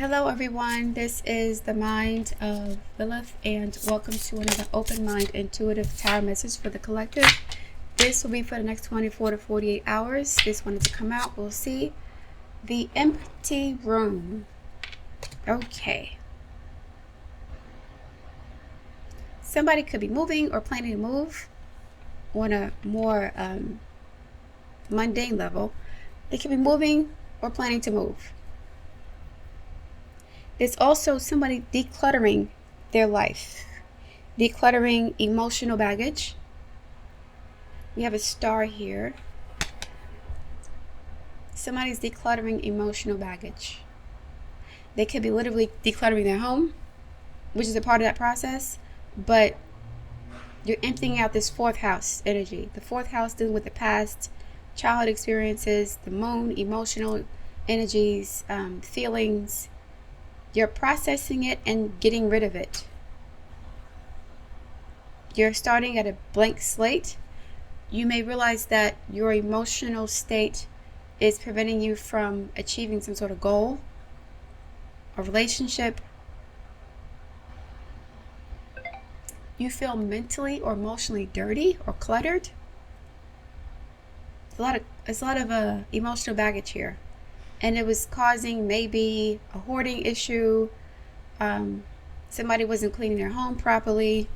Hello everyone, this is the Mind of Lilith and welcome to another Open Mind Intuitive Tarot message for the collective. This will be for the next 24 to 48 hours. This wanted to come out, we'll see. The empty room. Okay. Somebody could be moving or planning to move on a more mundane level. They could be moving or planning to move. There's also somebody decluttering their life, decluttering emotional baggage. We have a star here. Somebody's decluttering emotional baggage. They could be literally decluttering their home, which is a part of that process, but you're emptying out this fourth house energy. The fourth house dealing with the past, childhood experiences, the moon, emotional energies, feelings. You're processing it and getting rid of it. You're starting at a blank slate. You may realize that your emotional state is preventing you from achieving some sort of goal, a relationship. You feel mentally or emotionally dirty or cluttered. There's a lot of emotional baggage here. And it was causing maybe a hoarding issue. Somebody wasn't cleaning their home properly.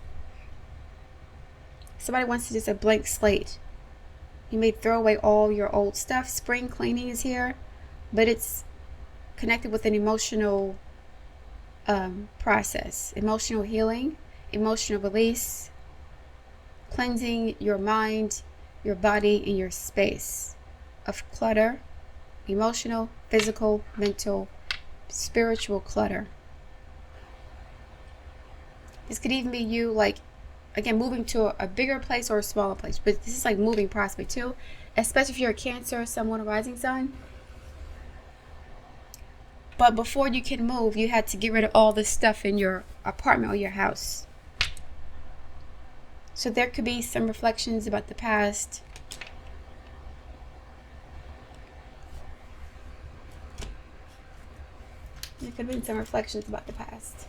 Somebody wants to just a blank slate. You may throw away all your old stuff. Spring cleaning is here, but it's connected with an emotional process. Emotional healing, emotional release, cleansing your mind, your body, and your space of clutter. Emotional, physical, mental, spiritual clutter. This could even be you, like, again, moving to a bigger place or a smaller place. But this is like moving possibly too, especially if you're a Cancer, someone, a rising sun. But before you can move, you had to get rid of all this stuff in your apartment or your house. So there could be some reflections about the past. There could have been some reflections about the past.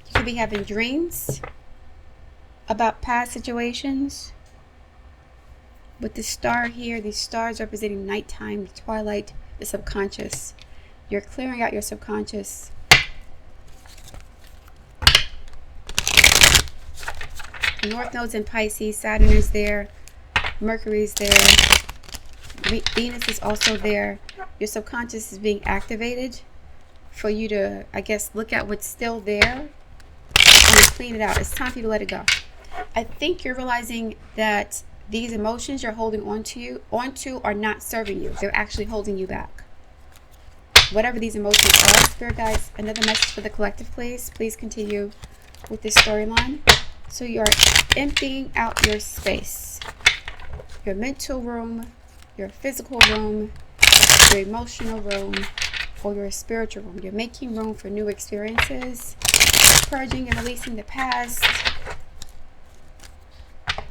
You could be having dreams about past situations. With the star here, these stars representing nighttime, the twilight, the subconscious. You're clearing out your subconscious. North Node's in Pisces, Saturn is there, Mercury is there, Venus is also there. Your subconscious is being activated for you to, I guess, look at what's still there and clean it out. It's time for you to let it go. I think you're realizing that these emotions you're holding onto are not serving you. They're actually holding you back. Whatever these emotions are, Spirit guides, another message for the collective, please. Please continue with this storyline. So you're emptying out your space, your mental room, your physical room, your emotional room, or your spiritual room. You're making room for new experiences, purging and releasing the past,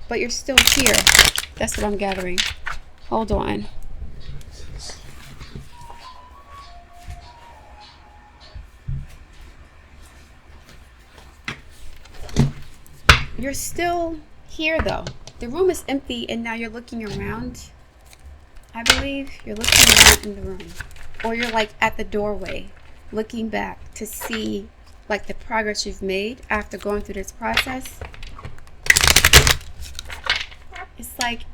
but you're still here. That's what I'm gathering. Hold on. You're still here though. The room is empty and now you're looking around. I believe you're looking around in the room, or you're like at the doorway looking back to see like the progress you've made after going through this process. It's like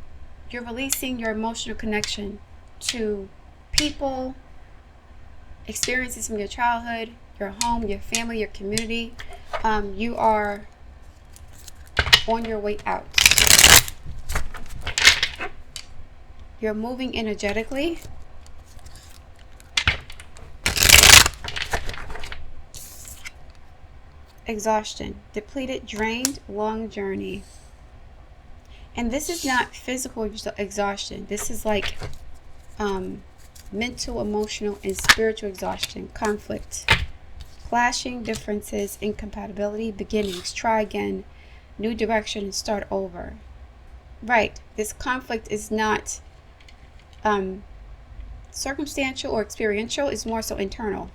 you're releasing your emotional connection to people, experiences from your childhood, your home, your family, your community. You are on your way out. You're moving energetically. Exhaustion, depleted, drained, long journey. And this is not physical exhaustion. This is like mental, emotional, and spiritual exhaustion, conflict, clashing differences, incompatibility, beginnings, try again, new direction, and start over. Right, this conflict is not Circumstantial or experiential is more so internal,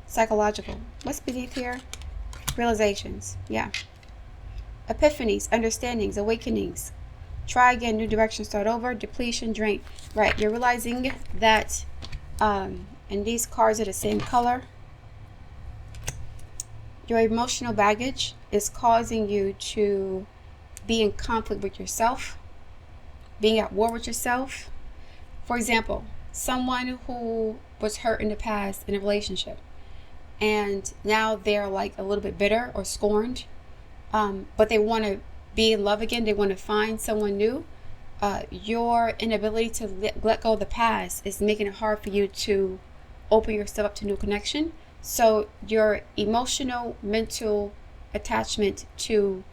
psychological. What's beneath here? Realizations. Yeah. Epiphanies, understandings, awakenings. Try again, new direction, start over, depletion, drain. Right, you're realizing that, and these cards are the same color. Your emotional baggage is causing you to be in conflict with yourself, being at war with yourself. For example, someone who was hurt in the past in a relationship, and now they're like a little bit bitter or scorned, but they want to be in love again. They want to find someone new. Your inability to let go of the past is making it hard for you to open yourself up to new connection. So your emotional, mental attachment to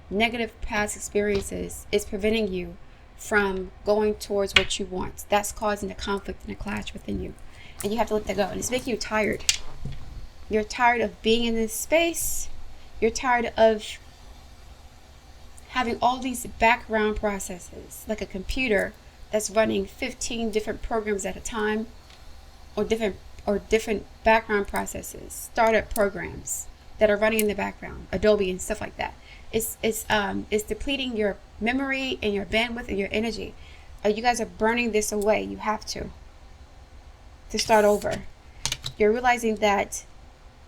negative past experiences is preventing you from going towards what you want. That's causing a conflict and a clash within you. And you have to let that go. And it's making you tired. You're tired of being in this space. You're tired of having all these background processes, like a computer that's running 15 different programs at a time, or different background processes, startup programs that are running in the background, Adobe and stuff like that. It's depleting your memory and your bandwidth and your energy. You guys are burning this away. You have to start over. You're realizing that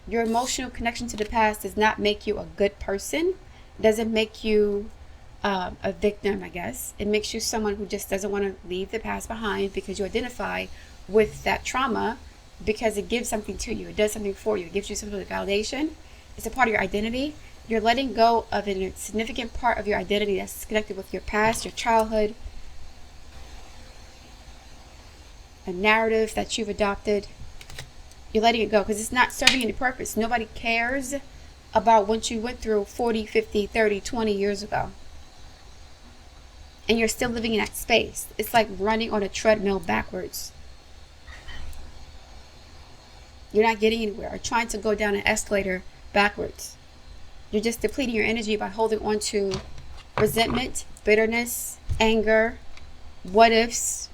your emotional connection to the past does not make you a good person. Doesn't make you a victim, I guess. It makes you someone who just doesn't want to leave the past behind, because you identify with that trauma, because it gives something to you. It does something for you. It gives you some sort of validation. It's a part of your identity. You're letting go of a significant part of your identity that's connected with your past, your childhood, a narrative that you've adopted. You're letting it go because it's not serving any purpose. Nobody cares about what you went through 40, 50, 30, 20 years ago. And you're still living in that space. It's like running on a treadmill backwards. You're not getting anywhere, or trying to go down an escalator backwards. You're just depleting your energy by holding on to resentment, bitterness, anger, what ifs.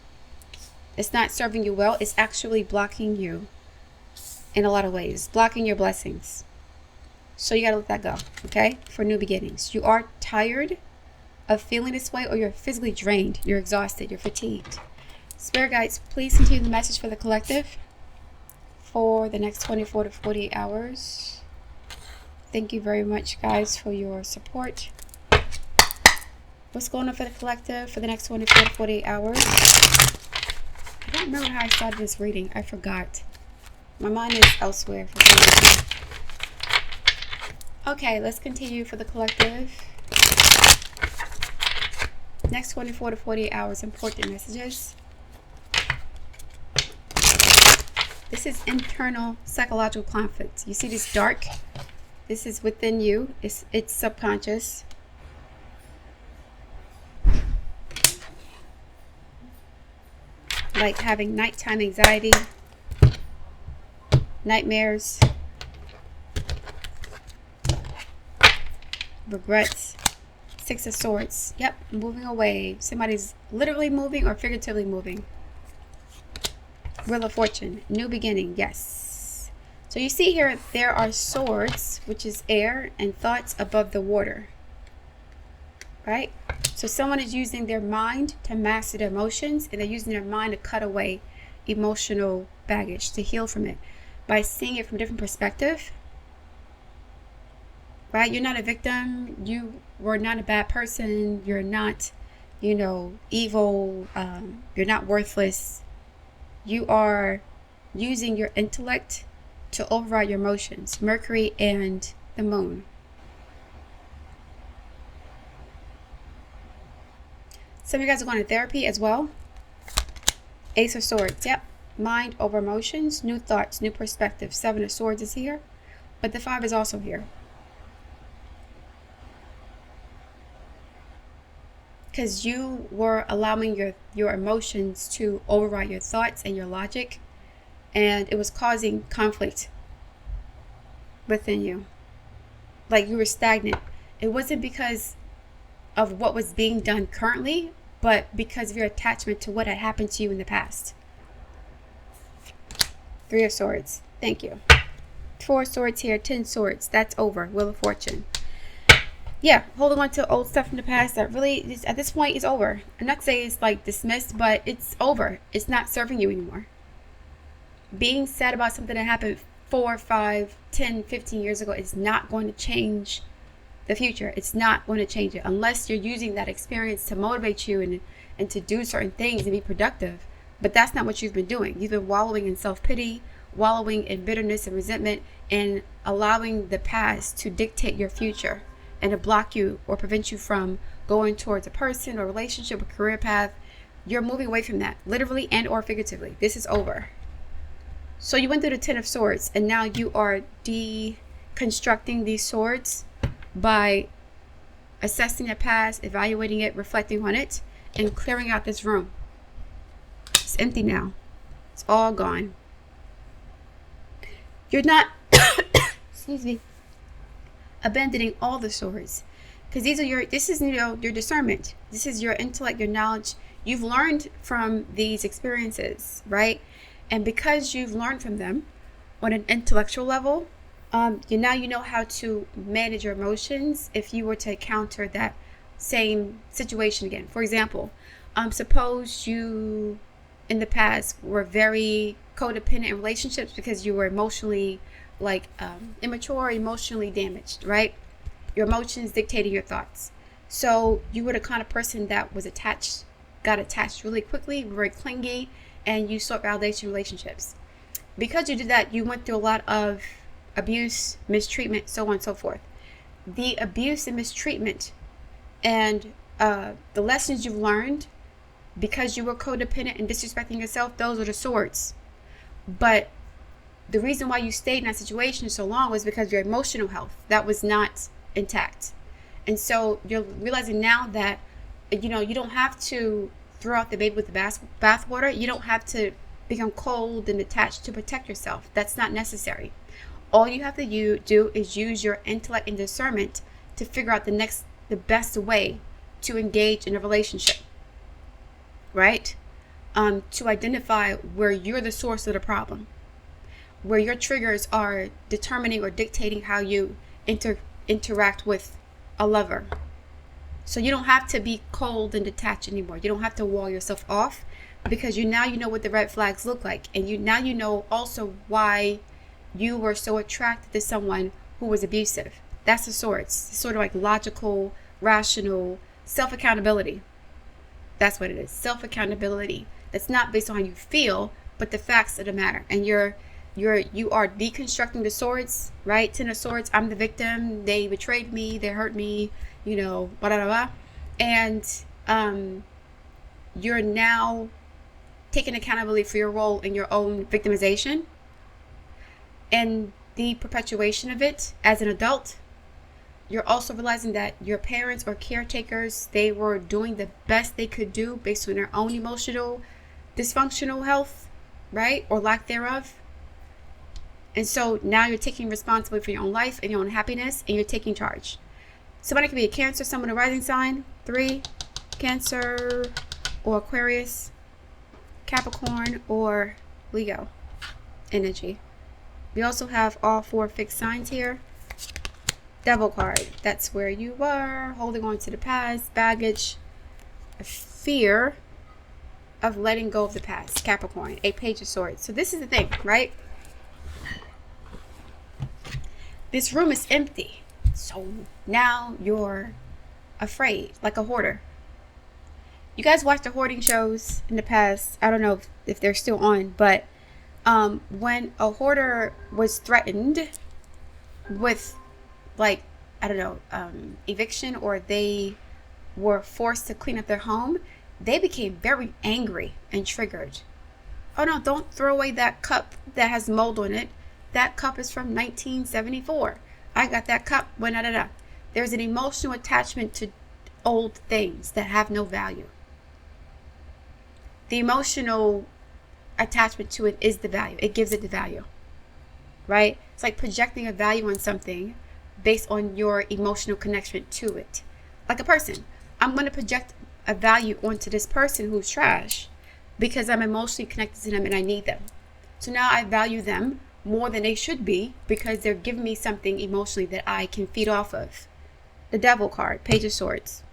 It's not serving you well. It's actually blocking you in a lot of ways, blocking your blessings. So you got to let that go, okay? For new beginnings. You are tired of feeling this way, or you're physically drained. You're exhausted. You're fatigued. Spirit guides, please continue the message for the collective for the next 24 to 48 hours. Thank you very much, guys, for your support. What's going on for the collective for the next 24 to 48 hours? I don't remember how I started this reading. I forgot. My mind is elsewhere for some reason. Okay, let's continue for the collective. Next 24 to 48 hours, important messages. This is internal psychological conflict. You see this dark? This is within you. It's subconscious. Like having nighttime anxiety, nightmares, regrets. Six of Swords. Yep, moving away. Somebody's literally moving or figuratively moving. Wheel of Fortune. New beginning. Yes. So you see here, there are swords, which is air, and thoughts above the water. Right? So someone is using their mind to master their emotions, and they're using their mind to cut away emotional baggage, to heal from it, by seeing it from a different perspective. Right? You're not a victim. You were not a bad person. You're not, evil. You're not worthless. You are using your intellect to override your emotions. Mercury and the moon. Some of you guys are going to therapy as well. Ace of Swords. Yep. Mind over emotions. New thoughts. New perspective. Seven of Swords is here. But the Five is also here. Because you were allowing your emotions to override your thoughts and your logic, and it was causing conflict within you. Like you were stagnant. It wasn't because of what was being done currently, but because of your attachment to what had happened to you in the past. Three of Swords. Thank you. Four of Swords here. 10 Swords. That's over. Wheel of Fortune. Yeah, holding on to old stuff from the past that really, at this point, is over. I'm not saying it's like dismissed, but it's over. It's not serving you anymore. Being sad about something that happened 4, 5, 10, 15 years ago is not going to change the future. It's not going to change it unless you're using that experience to motivate you and to do certain things and be productive. But that's not what you've been doing. You've been wallowing in self-pity, wallowing in bitterness and resentment, and allowing the past to dictate your future and to block you or prevent you from going towards a person or relationship or career path. You're moving away from that, literally and or figuratively. This is over. So you went through the 10 of Swords, and now you are deconstructing these swords by assessing the past, evaluating it, reflecting on it, and clearing out this room. It's empty now. It's all gone. You're not, excuse me, abandoning all the swords, because this is your discernment. This is your intellect, your knowledge. You've learned from these experiences, right? And because you've learned from them on an intellectual level, you know how to manage your emotions if you were to encounter that same situation again. For example, suppose you in the past were very codependent in relationships because you were emotionally immature, emotionally damaged, right? Your emotions dictating your thoughts. So you were the kind of person that was got attached really quickly, very clingy, and you sought validation in relationships. Because you did that, you went through a lot of abuse, mistreatment, so on and so forth. The abuse and mistreatment and the lessons you've learned because you were codependent and disrespecting yourself, those are the swords. But the reason why you stayed in that situation so long was because your emotional health, that was not intact. And so you're realizing now that, you don't have to throw out the baby with the bathwater. You don't have to become cold and detached to protect yourself. That's not necessary. All you have to do is use your intellect and discernment to figure out the best way to engage in a relationship, right? To identify where you're the source of the problem, where your triggers are determining or dictating how you interact with a lover. So you don't have to be cold and detached anymore. You don't have to wall yourself off, because you know what the red flags look like. And you know also why you were so attracted to someone who was abusive. That's the swords. It's sort of like logical, rational, self-accountability. That's what it is. Self-accountability. That's not based on how you feel, but the facts of the matter. And you are deconstructing the swords, right? 10 of Swords. I'm the victim. They betrayed me. They hurt me. Blah, blah, blah. And you're now taking accountability for your role in your own victimization and the perpetuation of it as an adult. You're also realizing that your parents or caretakers, they were doing the best they could do based on their own emotional dysfunctional health, right? Or lack thereof. And so now you're taking responsibility for your own life and your own happiness, and you're taking charge. Somebody could be a Cancer, someone a rising sign, 3, Cancer or Aquarius, Capricorn or Leo energy. We also have all 4 fixed signs here. Devil card. That's where you were, holding on to the past, baggage, a fear of letting go of the past. Capricorn, a Page of Swords. So this is the thing, right? This room is empty. So now you're afraid, like a hoarder. You guys watched the hoarding shows in the past. I don't know if they're still on, but when a hoarder was threatened with, eviction, or they were forced to clean up their home, they became very angry and triggered. Oh no, don't throw away that cup that has mold on it. That cup is from 1974. I got that cup when There's an emotional attachment to old things that have no value. The emotional attachment to it is the value. It gives it the value, right? It's like projecting a value on something based on your emotional connection to it. Like a person. I'm going to project a value onto this person who's trash because I'm emotionally connected to them and I need them. So now I value them more than they should be because they're giving me something emotionally that I can feed off of. The Devil card, Page of Swords.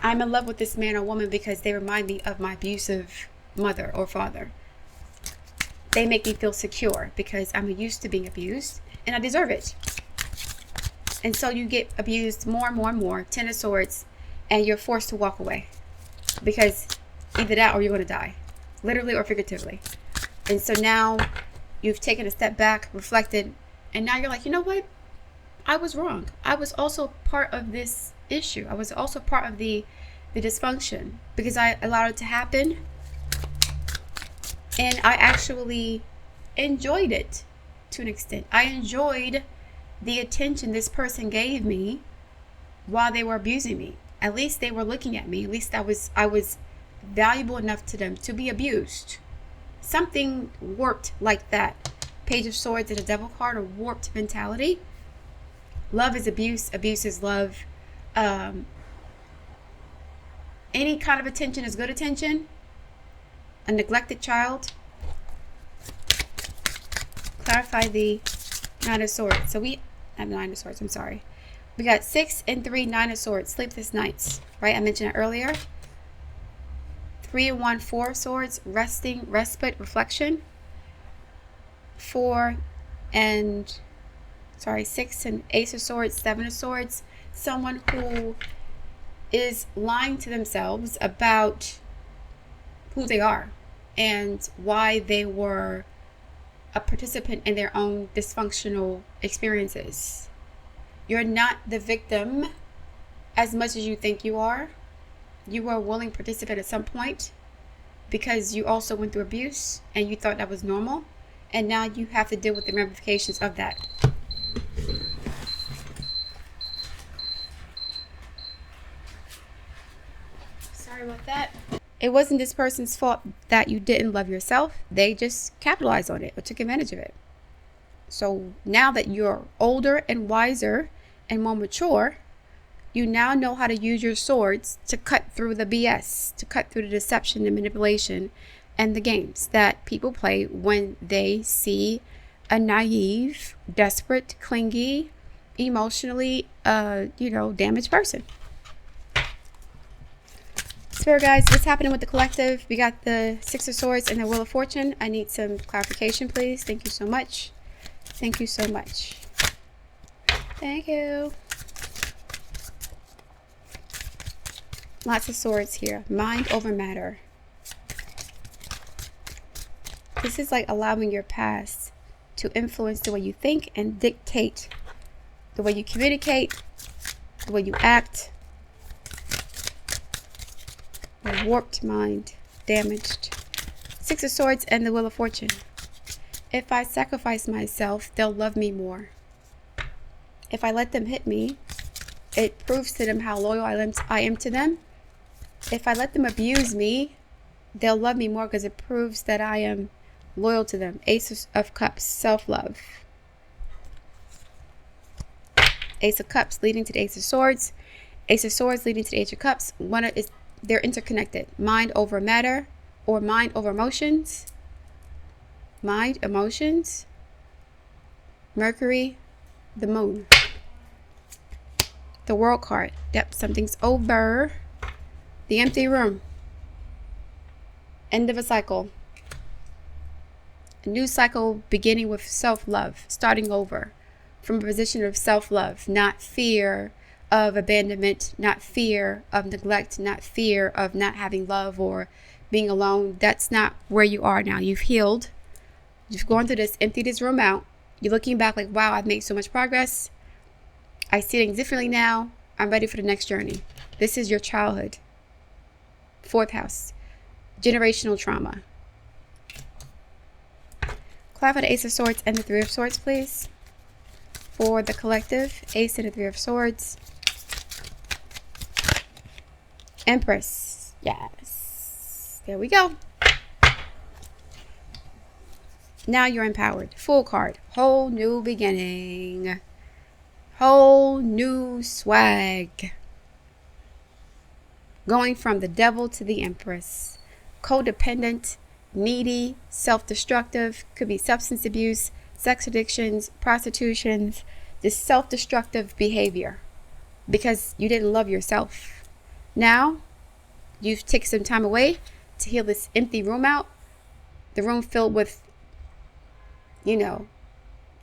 I'm in love with this man or woman because they remind me of my abusive mother or father. They make me feel secure because I'm used to being abused and I deserve it. And so you get abused more and more and more, 10 of Swords, and you're forced to walk away because either that or you're going to die, literally or figuratively. And so now you've taken a step back, reflected, and now you're like, you know what? I was wrong. I was also part of this issue. I was also part of the dysfunction because I allowed it to happen. And I actually enjoyed it to an extent. I enjoyed the attention this person gave me while they were abusing me. At least they were looking at me. At least I was valuable enough to them to be abused. Something warped like that. Page of Swords and a Devil card, a warped mentality. Love is abuse. Abuse is love. Any kind of attention is good attention. A neglected child. Clarify the Nine of Swords. So we have Nine of Swords. I'm sorry. We got 6 and 3, 9 of Swords. Sleepless nights. Right? I mentioned it earlier. 3 and 1, 4 of Swords. Resting, respite, reflection. 6 and Ace of Swords, 7 of Swords. Someone who is lying to themselves about who they are and why they were a participant in their own dysfunctional experiences. You're not the victim as much as you think you are. You were a willing participant at some point because you also went through abuse and you thought that was normal, and now you have to deal with the ramifications of that. Sorry about that. It wasn't this person's fault that you didn't love yourself. They just capitalized on it or took advantage of it. So now that you're older and wiser and more mature, you now know how to use your swords to cut through the BS, to cut through the deception and manipulation and the games that people play when they see a naive, desperate, clingy, emotionally, damaged person. Spirit guides, what's happening with the collective? We got the 6 of Swords and the Wheel of Fortune. I need some clarification, please. Thank you so much. Thank you so much. Thank you. Lots of swords here. Mind over matter. This is like allowing your past to influence the way you think and dictate the way you communicate, the way you act. A warped mind, damaged. 6 of Swords and the Wheel of Fortune. If I sacrifice myself, they'll love me more. If I let them hit me, it proves to them how loyal I am to them. If I let them abuse me, they'll love me more because it proves that I am loyal to them. Ace of Cups, self-love. Ace of Cups leading to the Ace of Swords. Ace of Swords leading to the Ace of Cups. They're interconnected. Mind over matter or mind over emotions. Mind, emotions. Mercury, the moon. The World card. Yep, something's over. The empty room. End of a cycle. A new cycle beginning with self-love. Starting over from a position of self-love, not fear of abandonment, not fear of neglect, not fear of not having love or being alone. That's not where you are now. You've healed. You've gone through this, emptied this room out. You're looking back like, wow, I've made so much progress. I see things differently now. I'm ready for the next journey. This is your childhood. 4th house. Generational trauma. Clarify the Ace of Swords and the 3 of Swords, please. For the collective, Ace and the 3 of Swords. Empress. Yes. There we go. Now you're empowered. Full card. Whole new beginning. Whole new swag. Going from the Devil to the Empress. codependent, needy, self-destructive, could be substance abuse, sex addictions, prostitutions, this self-destructive behavior because you didn't love yourself. Now, you've taken some time away to heal this empty room out, the room filled with,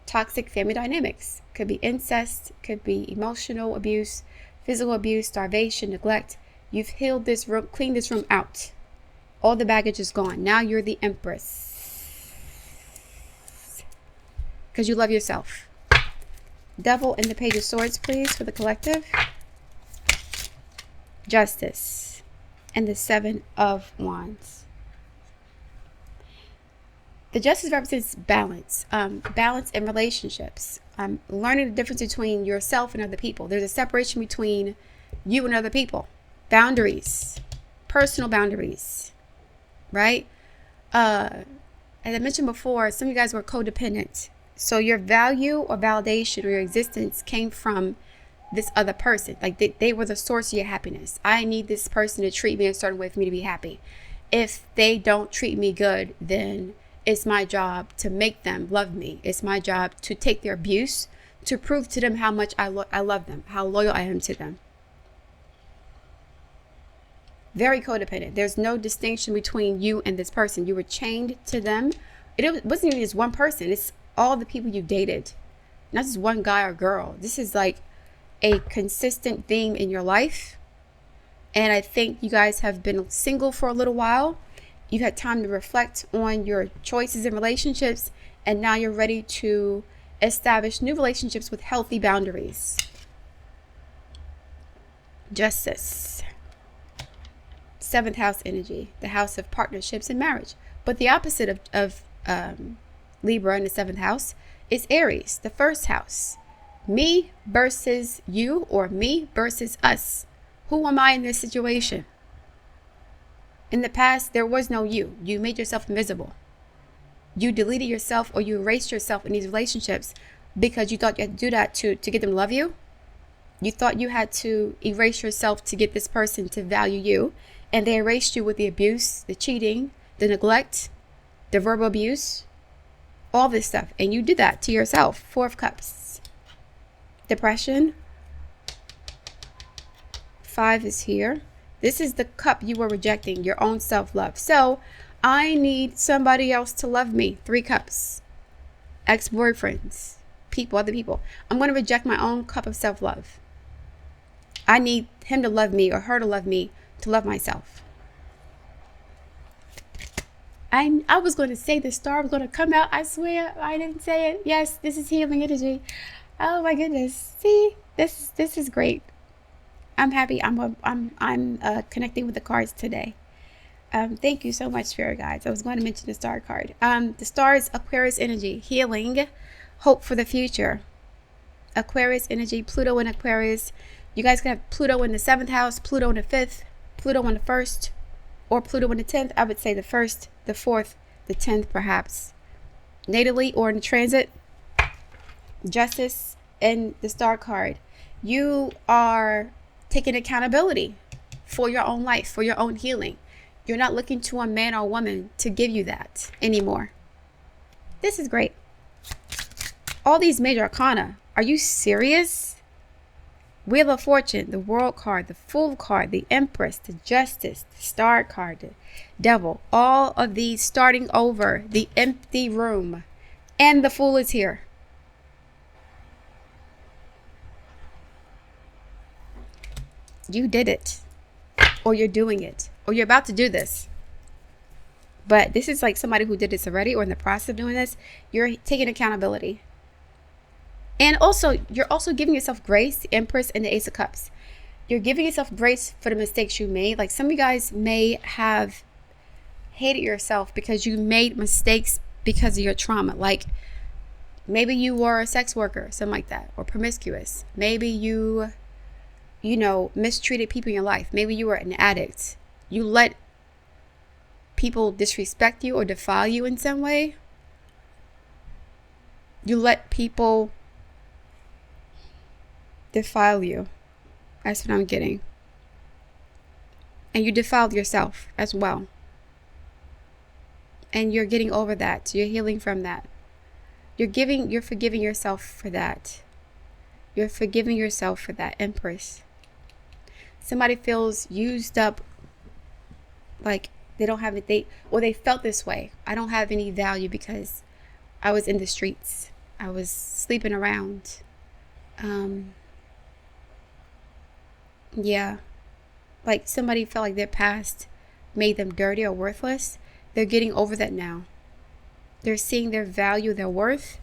toxic family dynamics. Could be incest, could be emotional abuse, physical abuse, starvation, neglect. You've healed this room, cleaned this room out. All the baggage is gone. Now you're the empress. Because you love yourself. Devil and the Page of Swords, please, for the collective. Justice. And the Seven of Wands. The Justice represents balance. Balance in relationships. Learning the difference between yourself and other people. There's a separation between you and other people. Boundaries. Personal boundaries. Right? As I mentioned before, some of you guys were codependent. So your value or validation or your existence came from this other person. Like they were the source of your happiness. I need this person to treat me a certain way for me to be happy. If they don't treat me good, then it's my job to make them love me. It's my job to take their abuse to prove to them how much I love them, how loyal I am to them. Very codependent. There's no distinction between you and this person. You were chained to them. It wasn't even just one person. It's all the people you dated. Not just one guy or girl. This is like a consistent theme in your life. And I think you guys have been single for a little while. You've had time to reflect on your choices in relationships. And now you're ready to establish new relationships with healthy boundaries. Justice. Seventh house energy, the house of partnerships and marriage. But the opposite of Libra in the seventh house is Aries, the first house. Me versus you, or me versus us. Who am I in this situation? In the past, there was no you. You made yourself invisible. You deleted yourself or you erased yourself in these relationships because you thought you had to do that to get them to love you. You thought you had to erase yourself to get this person to value you. And they erased you with the abuse, the cheating, the neglect, the verbal abuse, all this stuff. And you did that to yourself. Four of Cups. Depression. 5 is here. This is the cup you were rejecting, your own self-love. So I need somebody else to love me. 3 cups. Ex-boyfriends, people, other people. I'm going to reject my own cup of self-love. I need him to love me or her to love me to love myself. I was going to say the star was going to come out. I swear I didn't say it. Yes, this is healing energy. Oh my goodness. See, this is great. I'm happy. I'm connecting with the cards today. Thank you so much, Spirit Guides. I was going to mention the star card. The star is Aquarius energy, healing, hope for the future. Aquarius energy, Pluto in Aquarius. You guys can have Pluto in the 7th house, Pluto in the 5th, Pluto in the 1st, or Pluto in the 10th. I would say the 1st, the 4th, the 10th perhaps. Natally or in transit. Justice and the star card. You are taking accountability for your own life, for your own healing. You're not looking to a man or woman to give you that anymore. This is great. All these major arcana. Are you serious? Wheel of Fortune, the World card, the Fool card, the Empress, the Justice, the Star card, the Devil. All of these starting over, the empty room. And the Fool is here. You did it. Or you're doing it. Or you're about to do this. But this is like somebody who did this already or in the process of doing this. You're taking accountability. And also, you're also giving yourself grace, the Empress and the Ace of Cups. You're giving yourself grace for the mistakes you made. Like some of you guys may have hated yourself because you made mistakes because of your trauma. Like maybe you were a sex worker, something like that, or promiscuous. Maybe you mistreated people in your life. Maybe you were an addict. You let people disrespect you or defile you in some way. You let people defile you. That's what I'm getting. And you defiled yourself as well. And you're getting over that. You're healing from that. You're forgiving yourself for that. You're forgiving yourself for that, Empress. Somebody feels used up, like they don't have it, or they felt this way. I don't have any value because I was in the streets. I was sleeping around. Yeah. Like somebody felt like their past made them dirty or worthless. They're getting over that now. They're seeing their value, their worth.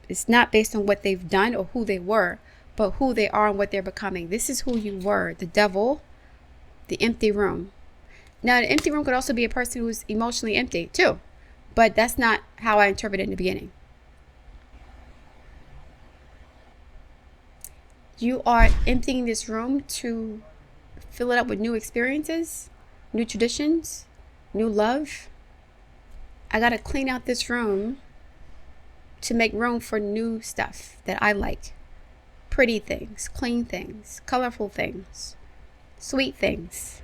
It's not based on what they've done or who they were, but who they are and what they're becoming. This is who you were. The devil, the empty room. Now, the empty room could also be a person who's emotionally empty too, but that's not how I interpret it in the beginning. You are emptying this room to fill it up with new experiences, new traditions, new love. I got to clean out this room to make room for new stuff that I like. Pretty things, clean things, colorful things, sweet things.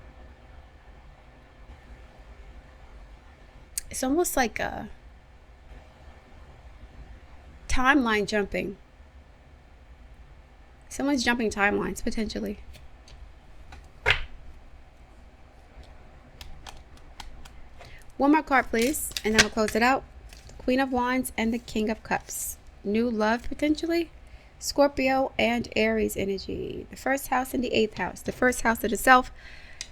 It's almost like a timeline jumping. Someone's jumping timelines, potentially. One more card, please, and then we'll close it out. The Queen of Wands and the King of Cups. New love, potentially. Scorpio and Aries energy. The first house and the 8th house. The first house of the self.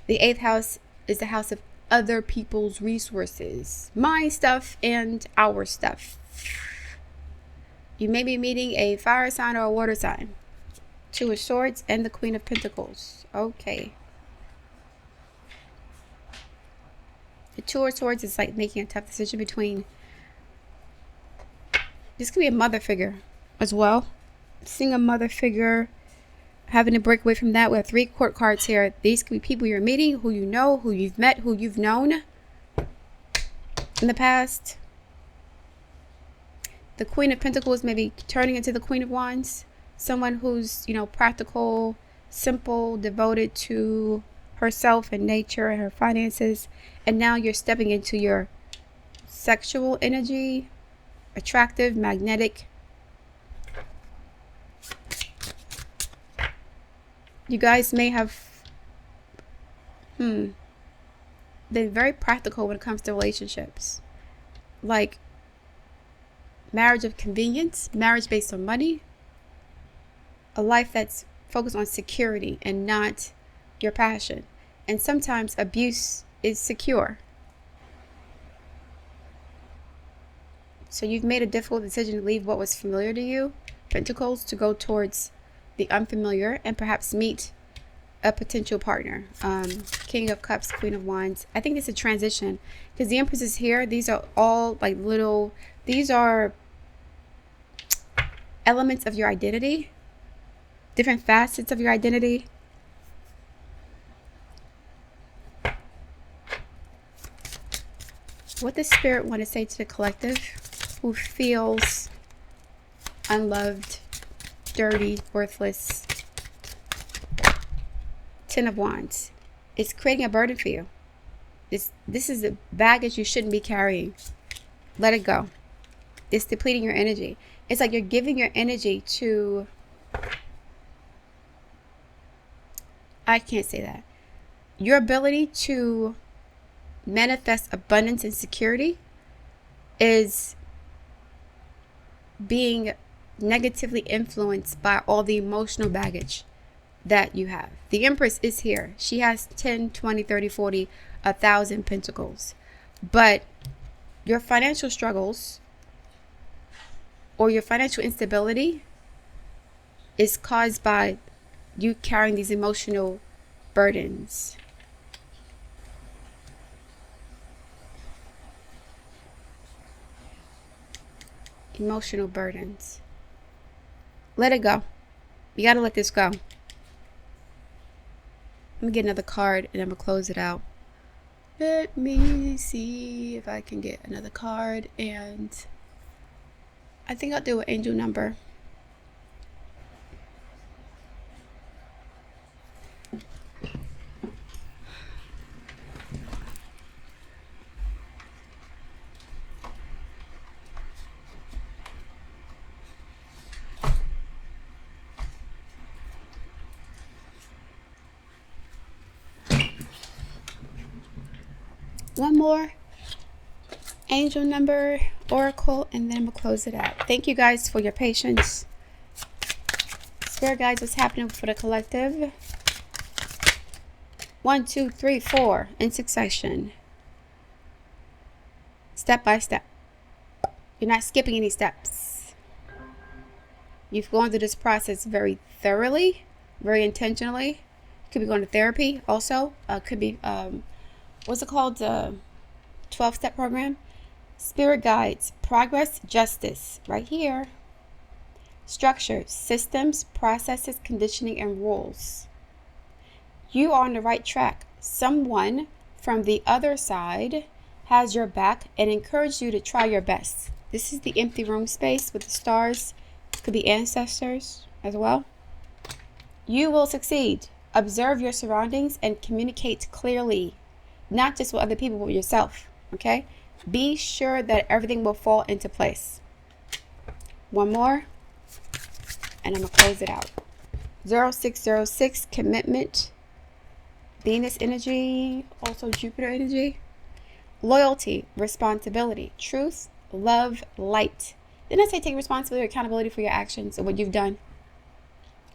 The 8th house is the house of other people's resources. My stuff and our stuff. You may be meeting a fire sign or a water sign. 2 of Swords and the Queen of Pentacles. Okay. The 2 of Swords is like making a tough decision between. This could be a mother figure as well. Seeing a mother figure, having to break away from that. We have 3 court cards here. These could be people you're meeting, who you know, who you've met, who you've known in the past. The Queen of Pentacles may be turning into the Queen of Wands. Someone who's, practical, simple, devoted to herself and nature and her finances. And now you're stepping into your sexual energy, attractive, magnetic. You guys may have been very practical when it comes to relationships. Like marriage of convenience, marriage based on money, a life that's focused on security and not your passion. And sometimes abuse is secure. So you've made a difficult decision to leave what was familiar to you, Pentacles, to go towards the unfamiliar and perhaps meet a potential partner. King of Cups, Queen of Wands. I think it's a transition because the Empress is here. These are all like these are elements of your identity, different facets of your identity. What does Spirit want to say to the collective who feels unloved, dirty, worthless? 10 of Wands. It's creating a burden for you. This is a baggage you shouldn't be carrying. Let it go. It's depleting your energy. It's like you're giving your energy to... I can't say that. Your ability to manifest abundance and security is being negatively influenced by all the emotional baggage that you have. The Empress is here. She has 10, 20, 30, 40, 1,000 pentacles. But your financial struggles or your financial instability is caused by you carrying these emotional burdens. Emotional burdens. Let it go. You got to let this go. Let me get another card and I'm going to close it out. Let me see if I can get another card, and I think I'll do an angel number. One more angel number, oracle, and then we'll close it out. Thank you guys for your patience. Spirit guides, what's happening for the collective? 1, 2, 3, 4 in succession. Step by step. You're not skipping any steps. You've gone through this process very thoroughly, very intentionally. Could be going to therapy also. Could be, what's it called? 12-step program. Spirit guides, progress, justice, right here. Structure, systems, processes, conditioning, and rules. You are on the right track. Someone from the other side has your back and encourages you to try your best. This is the empty room space with the stars. Could be ancestors as well. You will succeed. Observe your surroundings and communicate clearly, not just with other people, but with yourself. Okay? Be sure that everything will fall into place. One more, and I'm going to close it out. 0606, commitment. Venus energy, also Jupiter energy. Loyalty, responsibility, truth, love, light. Didn't I say take responsibility or accountability for your actions and what you've done?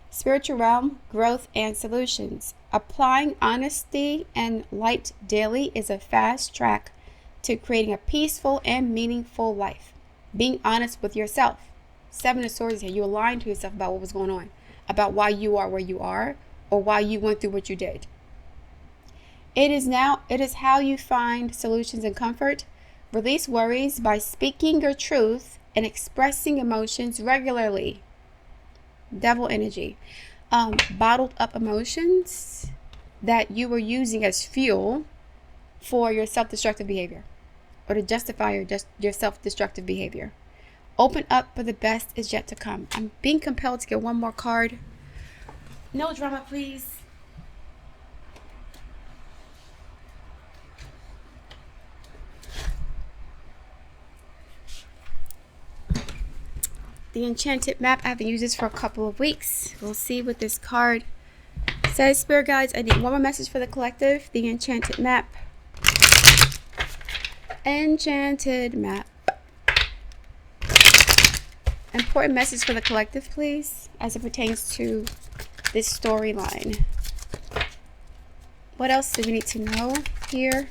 Spiritual realm, growth and solutions. Applying honesty and light daily is a fast track to creating a peaceful and meaningful life. Being honest with yourself. 7 of Swords here. You aligned to yourself about what was going on, about why you are where you are, or why you went through what you did. It is how you find solutions and comfort. Release worries by speaking your truth and expressing emotions regularly. Devil energy. Bottled up emotions that you were using as fuel for your self-destructive behavior, or to justify your self-destructive behavior. Open up, for the best is yet to come. I'm being compelled to get one more card. No drama, please. The enchanted map. I haven't used this for a couple of weeks. We'll see what this card says. Spirit guides, I need one more message for the collective. The enchanted map. Enchanted map. Important message for the collective, please, as it pertains to this storyline. What else do we need to know here?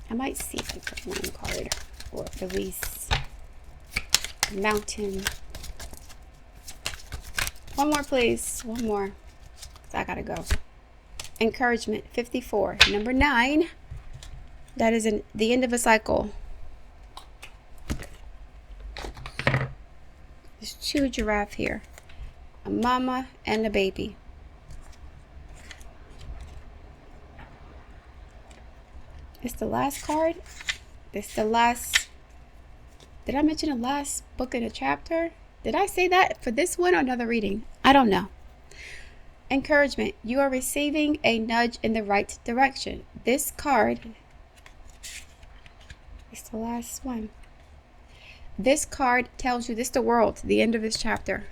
I might see if I put one card or release. Mountain. One more, please. One more. I gotta go. Encouragement. 54. Number 9. That is the end of a cycle. There's 2 giraffe here. A mama and a baby. It's the last card. It's the last. Did I mention the last book in a chapter? Did I say that for this one or another reading? I don't know. Encouragement. You are receiving a nudge in the right direction. This card is the last one. This card tells you, this is the world, the end of this chapter.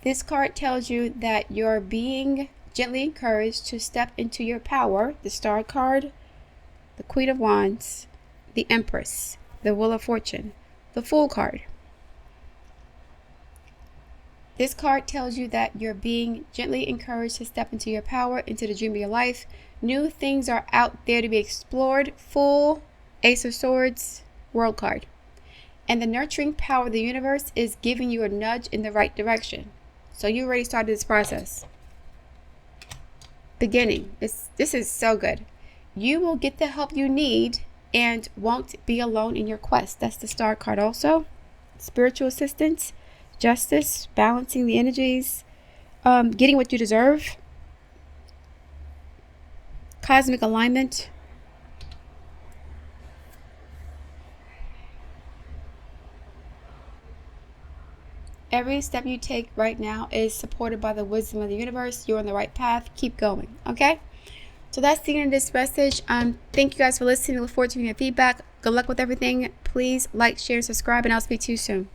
This card tells you that you're being gently encouraged to step into your power. The Star card, the Queen of Wands, the Empress, the Wheel of Fortune, the Fool card. This card tells you that you're being gently encouraged to step into your power, into the dream of your life. New things are out there to be explored. Fool, Ace of Swords, World card. And the nurturing power of the universe is giving you a nudge in the right direction. So you already started this process. Beginning. This is so good. You will get the help you need and won't be alone in your quest. That's the Star card also. Spiritual assistance, justice, balancing the energies, getting what you deserve, cosmic alignment. Every step you take right now is supported by the wisdom of the universe. You're on the right path. Keep going. Okay? So that's the end of this message. Thank you guys for listening. I look forward to your feedback. Good luck with everything. Please like, share, and subscribe, and I'll speak to you soon.